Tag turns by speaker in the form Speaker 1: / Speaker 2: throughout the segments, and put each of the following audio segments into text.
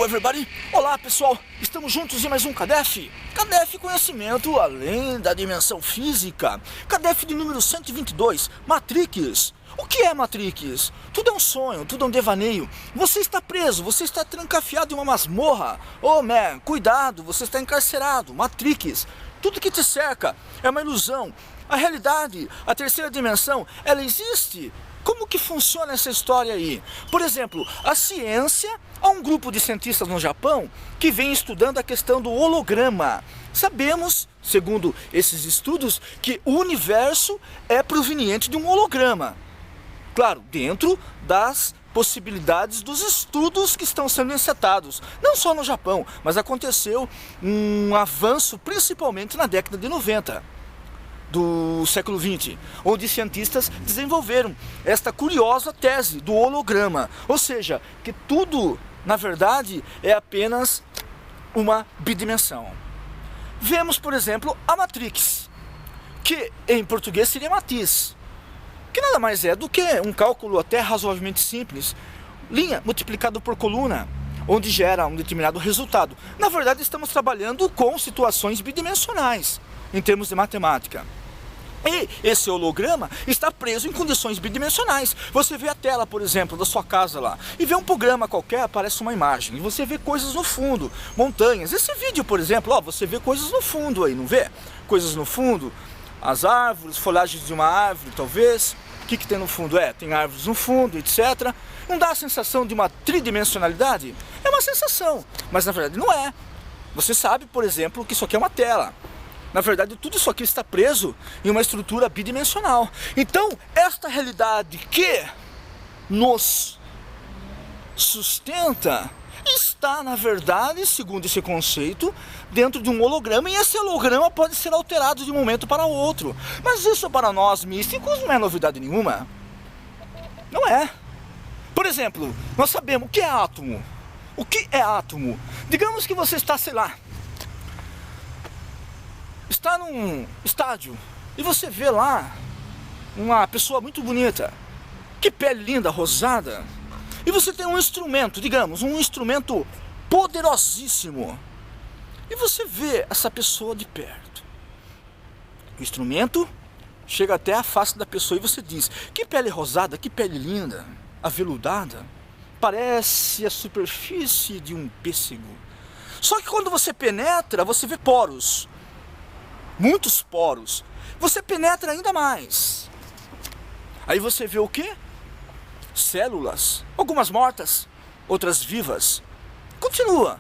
Speaker 1: Hello everybody! Olá pessoal, estamos juntos em mais um CADEF. CADEF Conhecimento além da dimensão física. CADEF de número 122, Matrix. O que é Matrix? Tudo é um sonho, tudo é um devaneio. Você está preso, você está trancafiado em uma masmorra. Oh man, cuidado, você está encarcerado. Matrix. Tudo que te cerca é uma ilusão. A realidade, a terceira dimensão, ela existe. Como que funciona essa história aí? Por exemplo, a ciência, há um grupo de cientistas no Japão que vem estudando a questão do holograma. Sabemos, segundo esses estudos, que o universo é proveniente de um holograma. Claro, dentro das possibilidades dos estudos que estão sendo encetados. Não só no Japão, mas aconteceu um avanço principalmente na década de 90. Do século XX, onde cientistas desenvolveram esta curiosa tese do holograma, ou seja, que tudo, na verdade, é apenas uma bidimensão. Vemos, por exemplo, a Matrix, que em português seria matiz, que nada mais é do que um cálculo até razoavelmente simples, linha multiplicado por coluna, onde gera um determinado resultado. Na verdade, estamos trabalhando com situações bidimensionais, em termos de matemática. E esse holograma está preso em condições bidimensionais. Você vê a tela, por exemplo, da sua casa lá, e vê um programa qualquer, aparece uma imagem, e você vê coisas no fundo, montanhas. Esse vídeo, por exemplo, ó, você vê coisas no fundo aí, não vê? Coisas no fundo, as árvores, folhagens de uma árvore, talvez. O que tem no fundo? Tem árvores no fundo, etc. Não dá a sensação de uma tridimensionalidade? É uma sensação, mas na verdade não é. Você sabe, por exemplo, que isso aqui é uma tela. Na verdade, tudo isso aqui está preso em uma estrutura bidimensional. Então, esta realidade que nos sustenta está, na verdade, segundo esse conceito, dentro de um holograma, e esse holograma pode ser alterado de um momento para o outro. Mas isso para nós místicos não é novidade nenhuma. Não é. Por exemplo, nós sabemos o que é átomo. O que é átomo? Digamos que você está, sei lá, está num estádio e você vê lá uma pessoa muito bonita, que pele linda, rosada, e você tem um instrumento, digamos, um instrumento poderosíssimo, e você vê essa pessoa de perto. O instrumento chega até a face da pessoa e você diz: que pele rosada, que pele linda, aveludada, parece a superfície de um pêssego. Só que quando você penetra, você vê poros. Muitos poros. Você penetra ainda mais. Aí você vê o quê? Células, algumas mortas, outras vivas. Continua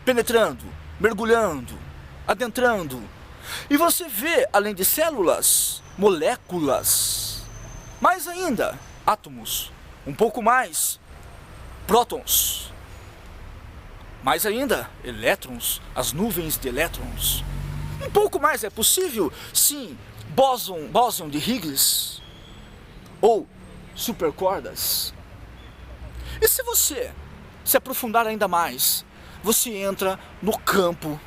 Speaker 1: penetrando, mergulhando, adentrando. E você vê, além de células, moléculas. Mais ainda, átomos. Um pouco mais, prótons. Mais ainda, elétrons, as nuvens de elétrons. Um pouco mais é possível? Sim, bóson de Higgs ou supercordas. E se você se aprofundar ainda mais, você entra no campo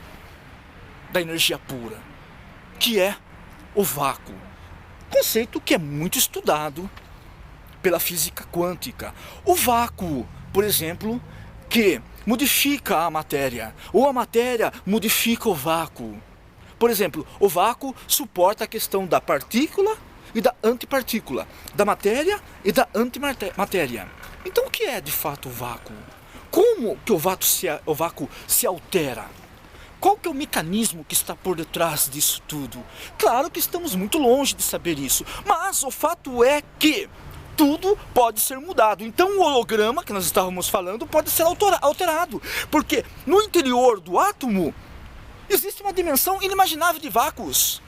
Speaker 1: da energia pura, que é o vácuo. Conceito que é muito estudado pela física quântica. O vácuo, por exemplo, que modifica a matéria, ou a matéria modifica o vácuo. Por exemplo, o vácuo suporta a questão da partícula e da antipartícula, da matéria e da antimatéria. Então o que é de fato o vácuo? Como que o vácuo se altera? Qual que é o mecanismo que está por detrás disso tudo? Claro que estamos muito longe de saber isso, mas o fato é que tudo pode ser mudado. Então o holograma que nós estávamos falando pode ser alterado, porque no interior do átomo existe uma dimensão inimaginável de vácuos.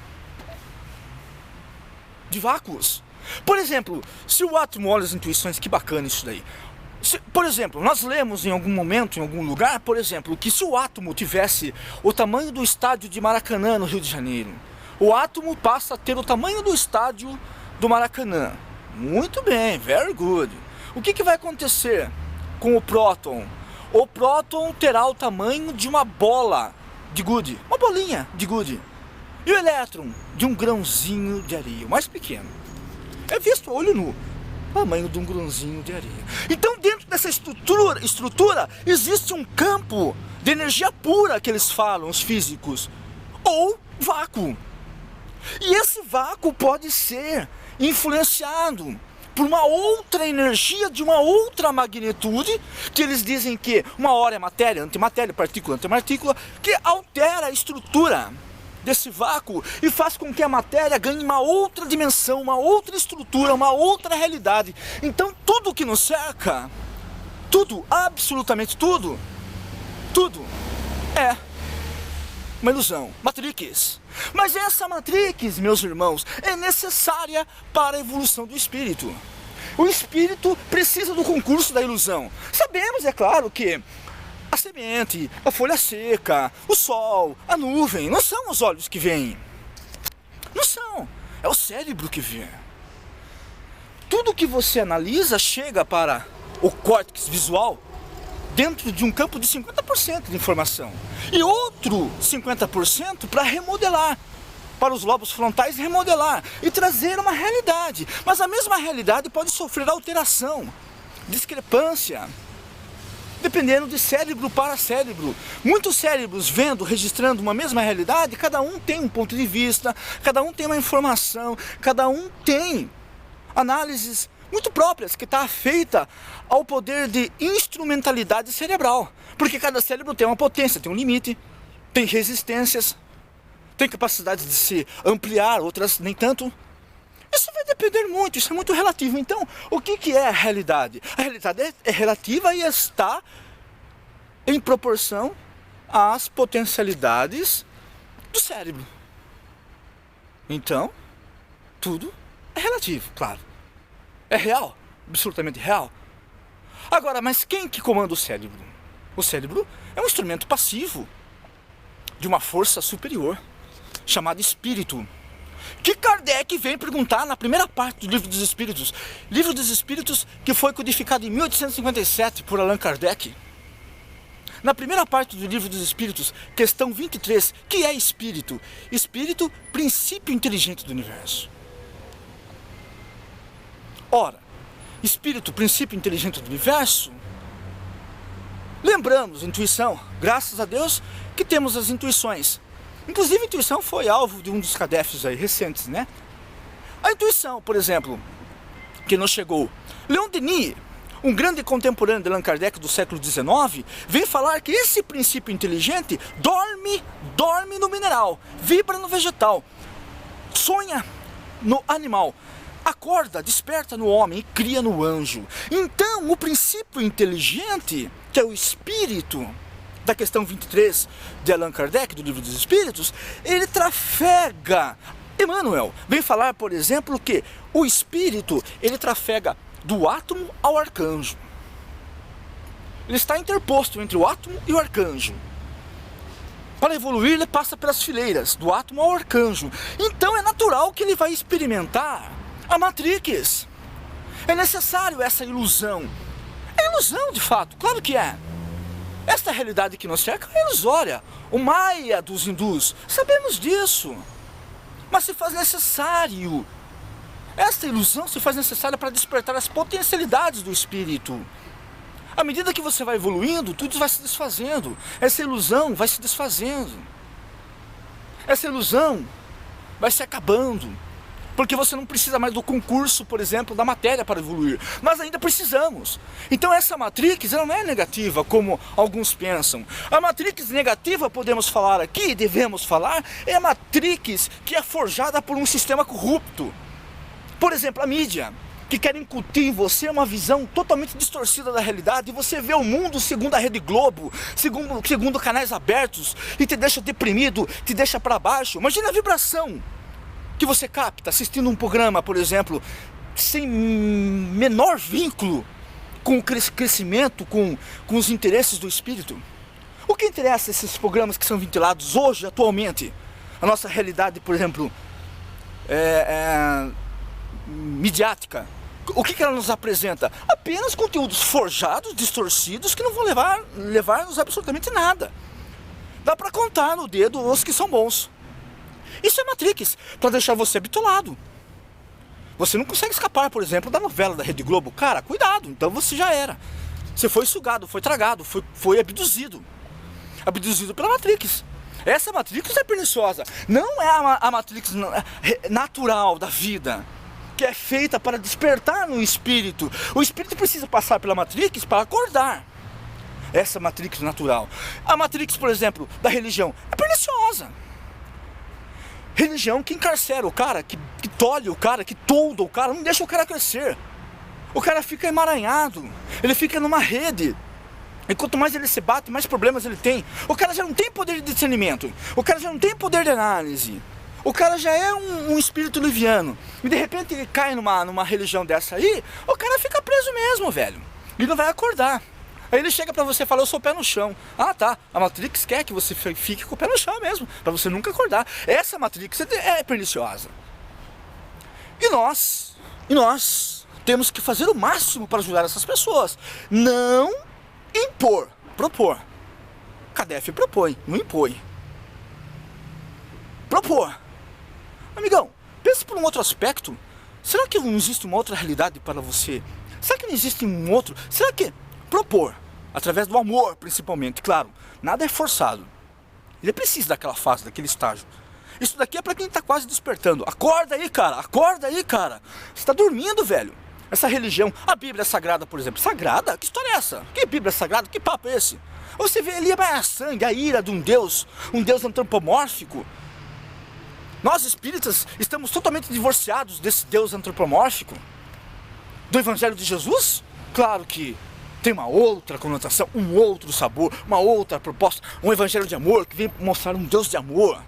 Speaker 1: Por exemplo, se o átomo, olha as intuições, que bacana isso daí. Por exemplo, nós lemos em algum momento, em algum lugar, por exemplo, que se o átomo tivesse o tamanho do estádio de Maracanã, no Rio de Janeiro, o átomo passa a ter o tamanho do estádio do Maracanã. Muito bem, very good. O que vai acontecer com o próton? O próton terá o tamanho de uma bola de gude, uma bolinha de gude. E o elétron de um grãozinho de areia, o mais pequeno. É visto a olho nu, tamanho de um grãozinho de areia. Então, dentro dessa estrutura existe um campo de energia pura que eles falam, os físicos, ou vácuo. E esse vácuo pode ser influenciado por uma outra energia de uma outra magnitude, que eles dizem que uma hora é matéria, antimatéria, partícula, antipartícula, que altera a estrutura desse vácuo e faz com que a matéria ganhe uma outra dimensão, uma outra estrutura, uma outra realidade. Então tudo que nos cerca, tudo, absolutamente tudo é uma ilusão, Matrix. Mas essa Matrix, meus irmãos, é necessária para a evolução do espírito. O espírito precisa do concurso da ilusão. Sabemos, é claro, que a semente, a folha seca, o sol, a nuvem, não são os olhos que veem. Não são. É o cérebro que vê. Tudo que você analisa chega para o córtex visual dentro de um campo de 50% de informação. E outro 50% para remodelar, para os lobos frontais remodelar e trazer uma realidade. Mas a mesma realidade pode sofrer alteração, discrepância, dependendo de cérebro para cérebro. Muitos cérebros vendo, registrando uma mesma realidade, cada um tem um ponto de vista, cada um tem uma informação, cada um tem análises muito próprias, que está feita ao poder de instrumentalidade cerebral. Porque cada cérebro tem uma potência, tem um limite, tem resistências, tem capacidade de se ampliar, outras nem tanto. Isso vai depender muito, isso é muito relativo. Então, o que é a realidade? A realidade é relativa e está em proporção às potencialidades do cérebro. Então, tudo é relativo, claro. É real, absolutamente real. Agora, mas quem que comanda o cérebro? O cérebro é um instrumento passivo de uma força superior, chamada espírito. Que Kardec vem perguntar na primeira parte do Livro dos Espíritos. Livro dos Espíritos que foi codificado em 1857 por Allan Kardec. Na primeira parte do Livro dos Espíritos, questão 23, que é espírito? Espírito, princípio inteligente do universo. Ora, espírito, princípio inteligente do universo, lembramos, intuição, graças a Deus que temos as intuições. Inclusive a intuição foi alvo de um dos cadefes aí recentes, né? A intuição, por exemplo, que nos chegou. Leon Denis, um grande contemporâneo de Allan Kardec do século XIX, vem falar que esse princípio inteligente dorme no mineral, vibra no vegetal, sonha no animal, acorda, desperta no homem e cria no anjo. Então, o princípio inteligente, que é o espírito, da questão 23 de Allan Kardec, do Livro dos Espíritos, ele trafega. Emmanuel vem falar, por exemplo, que o espírito, ele trafega do átomo ao arcanjo. Ele está interposto entre o átomo e o arcanjo. Para evoluir, ele passa pelas fileiras, do átomo ao arcanjo. Então é natural que ele vai experimentar a Matrix. É necessário essa ilusão. É ilusão, de fato, claro que é. Esta realidade que nos cerca é ilusória. O Maya dos hindus, sabemos disso. Mas se faz necessário. Esta ilusão se faz necessária para despertar as potencialidades do espírito. À medida que você vai evoluindo, tudo vai se desfazendo. Essa ilusão vai se desfazendo. Essa ilusão vai se acabando. Porque você não precisa mais do concurso, por exemplo, da matéria para evoluir. Mas ainda precisamos. Então essa Matrix, ela não é negativa, como alguns pensam. A Matrix negativa, podemos falar aqui, devemos falar, é a Matrix que é forjada por um sistema corrupto. Por exemplo, a mídia, que quer incutir em você uma visão totalmente distorcida da realidade, e você vê o mundo segundo a Rede Globo, segundo canais abertos, e te deixa deprimido, te deixa para baixo. Imagina a vibração que você capta assistindo um programa, por exemplo, sem menor vínculo com o crescimento, com os interesses do espírito. O que interessa esses programas que são ventilados hoje, atualmente? A nossa realidade, por exemplo, midiática. O que ela nos apresenta? Apenas conteúdos forjados, distorcidos, que não vão levar-nos absolutamente nada. Dá para contar no dedo os que são bons. Isso é Matrix, para deixar você bitolado. Você não consegue escapar, por exemplo, da novela da Rede Globo. Cara, cuidado, então você já era. Você foi sugado, foi tragado, foi abduzido. Abduzido pela Matrix. Essa Matrix é perniciosa. Não é a Matrix natural da vida, que é feita para despertar no espírito. O espírito precisa passar pela Matrix para acordar. Essa Matrix natural. A Matrix, por exemplo, da religião, é perniciosa. Religião que encarcera o cara, que tolhe o cara, que tolda o cara, não deixa o cara crescer. O cara fica emaranhado, ele fica numa rede. E quanto mais ele se bate, mais problemas ele tem. O cara já não tem poder de discernimento. O cara já não tem poder de análise. O cara já é um espírito liviano. E de repente ele cai numa religião dessa aí, o cara fica preso mesmo, velho. Ele não vai acordar. Aí ele chega pra você e fala, eu sou pé no chão. Ah, tá. A Matrix quer que você fique com o pé no chão mesmo, pra você nunca acordar. Essa Matrix é perniciosa. E nós temos que fazer o máximo para ajudar essas pessoas. Não impor, propor. CADEF propõe, não impõe. Propor. Amigão, pense por um outro aspecto. Será que não existe uma outra realidade para você? Será que não existe um outro? Será que propor, através do amor principalmente, claro, nada é forçado. Ele precisa daquela fase, daquele estágio. Isso daqui é para quem está quase despertando. Acorda aí, cara, acorda aí, cara. Você está dormindo, velho. Essa religião, a Bíblia Sagrada, por exemplo. Sagrada? Que história é essa? Que Bíblia Sagrada? Que papo é esse? Você vê ali a sangue, a ira de um Deus antropomórfico. Nós espíritas estamos totalmente divorciados desse Deus antropomórfico. Do Evangelho de Jesus? Claro que tem uma outra conotação, um outro sabor, uma outra proposta. Um Evangelho de amor que vem mostrar um Deus de amor.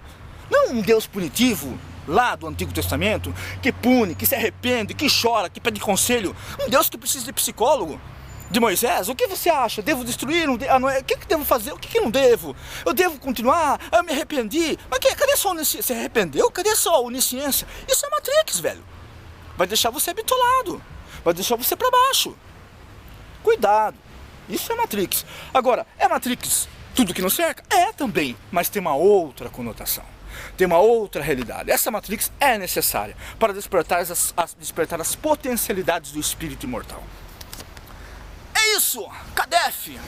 Speaker 1: Não um Deus punitivo, lá do Antigo Testamento, que pune, que se arrepende, que chora, que pede conselho. Um Deus que precisa de psicólogo. De Moisés, o que você acha? Devo destruir? O que devo fazer? O que não devo? Eu devo continuar? Eu me arrependi? Mas cadê sua onisciência? Você arrependeu? Cadê sua onisciência? Isso é Matrix, velho. Vai deixar você bitolado. Vai deixar você pra baixo. Cuidado. Isso é Matrix. Agora, é Matrix tudo que nos cerca? É também, mas tem uma outra conotação. Tem uma outra realidade. Essa Matrix é necessária para despertar as potencialidades do espírito imortal. É isso, CADEF.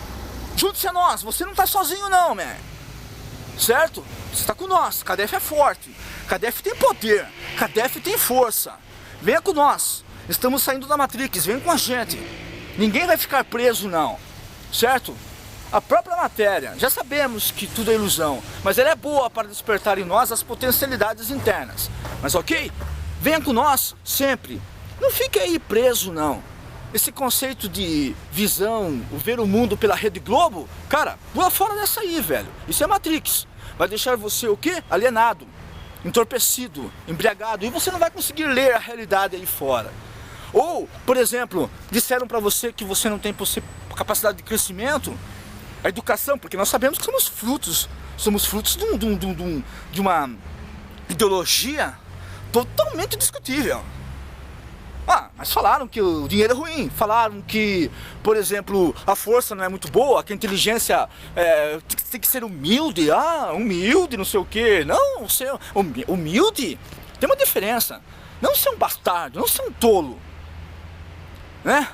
Speaker 1: Junte-se a nós. Você não está sozinho não, man. Certo? Você está com nós. CADEF é forte. CADEF tem poder. CADEF tem força. Venha com nós. Estamos saindo da Matrix. Vem com a gente. Ninguém vai ficar preso não. Certo? A própria matéria, já sabemos que tudo é ilusão, mas ela é boa para despertar em nós as potencialidades internas. Mas ok? Venha com nós sempre. Não fique aí preso não. Esse conceito de visão, ver o mundo pela Rede Globo, cara, pula fora dessa aí, velho. Isso é Matrix. Vai deixar você o quê? Alienado, entorpecido, embriagado. E você não vai conseguir ler a realidade aí fora. Ou, por exemplo, disseram pra você que você não tem capacidade de crescimento. A educação, porque nós sabemos que somos frutos de uma ideologia totalmente discutível. Ah, mas falaram que o dinheiro é ruim, falaram que, por exemplo, a força não é muito boa, que a inteligência tem que ser humilde, humilde, não sei o que. Não, ser humilde tem uma diferença. Não ser um bastardo, não ser um tolo, né?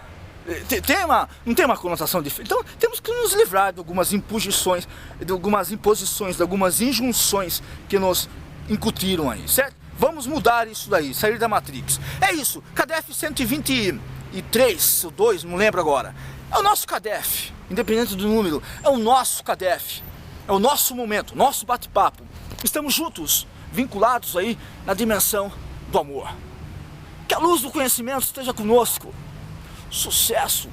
Speaker 1: Não tem uma conotação diferente. Então temos que nos livrar de algumas imposições, de algumas injunções que nos incutiram aí, certo? Vamos mudar isso daí, sair da Matrix. É isso, CADEF 123 ou 2, não lembro agora. É o nosso CADEF, independente do número, é o nosso CADEF. É o nosso momento, nosso bate-papo. Estamos juntos, vinculados aí na dimensão do amor. Que a luz do conhecimento esteja conosco. Sucesso.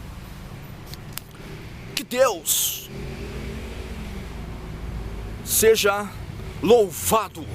Speaker 1: Que Deus seja louvado.